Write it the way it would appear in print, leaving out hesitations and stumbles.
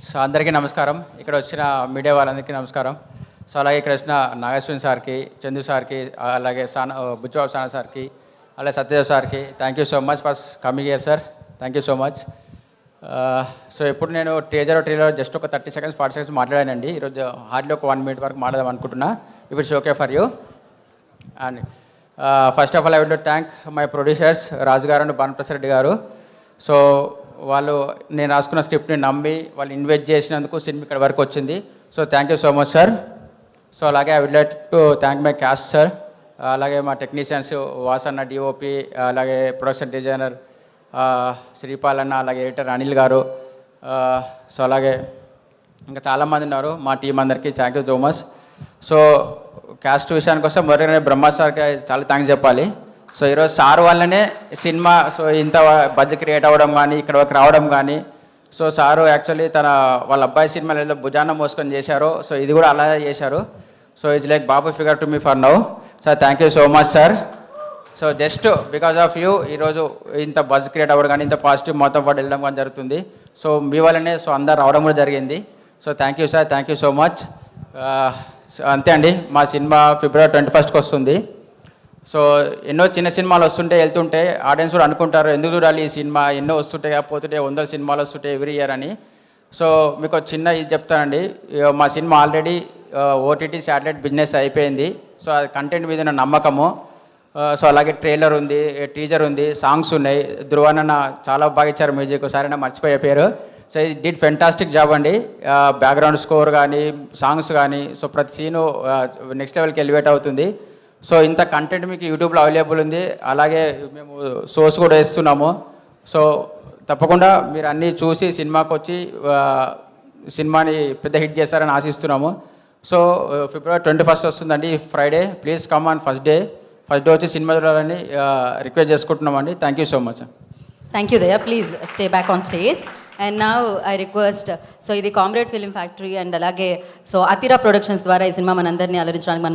So అందరికీ నమస్కారం. ఇక్కడ వచ్చిన మీడియా వాళ్ళందరికీ నమస్కారం. సో అలాగే ఇక్కడ వచ్చిన నాగేశ్వరి సార్కి, చందు సార్కి, అలాగే బుచ్చిబాబు సానా సార్కి, అలాగే సత్యదేవ్ సార్కి thank you so much for coming here sir. Thank you so much. So ఎప్పుడు నేను ట్రైలర్ జస్ట్ ఒక 30 seconds 40 seconds మాట్లాడానండి. ఈరోజు హార్డ్లీ ఒక 1 minute వరకు మాట్లాడదాం అనుకుంటున్నా. If it's okay for you. And first of all I would thank my producers Raju garu and Bhanuprasad Reddy గారు. So వాళ్ళు నేను రాసుకున్న స్క్రిప్ట్ని నమ్మి వాళ్ళు ఇన్వెస్ట్ చేసినందుకు సినిమా ఇక్కడ వరకు వచ్చింది. So thank you so much sir. So అలాగే I would like to thank my cast sir, అలాగే మా టెక్నీషియన్స్ వాసన్న డిఓపి, అలాగే ప్రొడక్షన్ డిజైనర్ శ్రీపాల్ అన్న, అలాగే ఎడిటర్ అనిల్ గారు, సో అలాగే ఇంకా చాలామంది ఉన్నారు మా టీం అందరికీ thank you so much. So caste విషయానికి వస్తే మొదటిగానే బ్రహ్మ సార్కి చాలా థ్యాంక్స్ చెప్పాలి. సో ఈరోజు సార్ వల్లనే సినిమా సో ఇంత బడ్జెట్ క్రియేట్ అవ్వడం కానీ ఇక్కడ వరకు రావడం కానీ. సో సారు యాక్చువల్లీ వాళ్ళ అబ్బాయి సినిమాలు ఏదో భుజాన మోసుకొని చేశారు, సో ఇది కూడా అలాగే చేశారు. So it's like Babu figure to me for now. Sir thank you so much sir. So just because of you ఈరోజు ఇంత బజ్ క్రియేట్ అవ్వడం కానీ ఇంత పాజిటివ్ మొత్తం పాటు వెళ్ళడం కానీ జరుగుతుంది. సో మీ వల్లనే సో అందరు రావడం కూడా జరిగింది. So thank you sir, thank you so much. అంతే అండి, మా సినిమా February 21st వస్తుంది. సో ఎన్నో చిన్న సినిమాలు వస్తుంటే వెళ్తుంటే ఆడియన్స్ కూడా అనుకుంటారు ఎందుకు చూడాలి ఈ సినిమా, ఎన్నో వస్తుంటాయి పోతుంటే 100 సినిమాలు వస్తుంటాయి ఎవ్రీ ఇయర్ అని. సో మీకు చిన్న ఇది చెప్తానండి, మా cinema already OTT satellite business అయిపోయింది. సో అది కంటెంట్ మీద ఉన్న నమ్మకము. సో అలాగే ట్రైలర్ ఉంది, టీజర్ ఉంది, సాంగ్స్ ఉన్నాయి. ధ్రువన్న చాలా బాగా ఇచ్చారు మ్యూజిక్, సరైన మర్చిపోయే పేరు. సో ఈ డిడ్ ఫెంటాస్టిక్ జాబ్ అండి. బ్యాక్గ్రౌండ్ స్కోర్ కానీ సాంగ్స్ కానీ సో ప్రతి సీను నెక్స్ట్ లెవెల్కి ఎలివేట్ అవుతుంది. సో ఇంత కంటెంట్ మీకు యూట్యూబ్లో అవైలబుల్ ఉంది, అలాగే మేము సోర్స్ కూడా వేస్తున్నాము. సో తప్పకుండా మీరు అన్నీ చూసి సినిమాకి వచ్చి సినిమాని పెద్ద హిట్ చేస్తారని ఆశిస్తున్నాము. సో February 21st వస్తుందండి, Friday. Please come on first day వచ్చి సినిమా చూడాలని రిక్వెస్ట్ చేసుకుంటున్నామండి. Thank you so much. Thank you, Daya. Please stay back on stage. And now I request, so ఇది కామ్రేడ్ ఫిల్మ్ ఫ్యాక్టరీ అండ్ అలాగే so అతిరా productions ద్వారా ఈ cinema మనందరినీ అలరించడానికి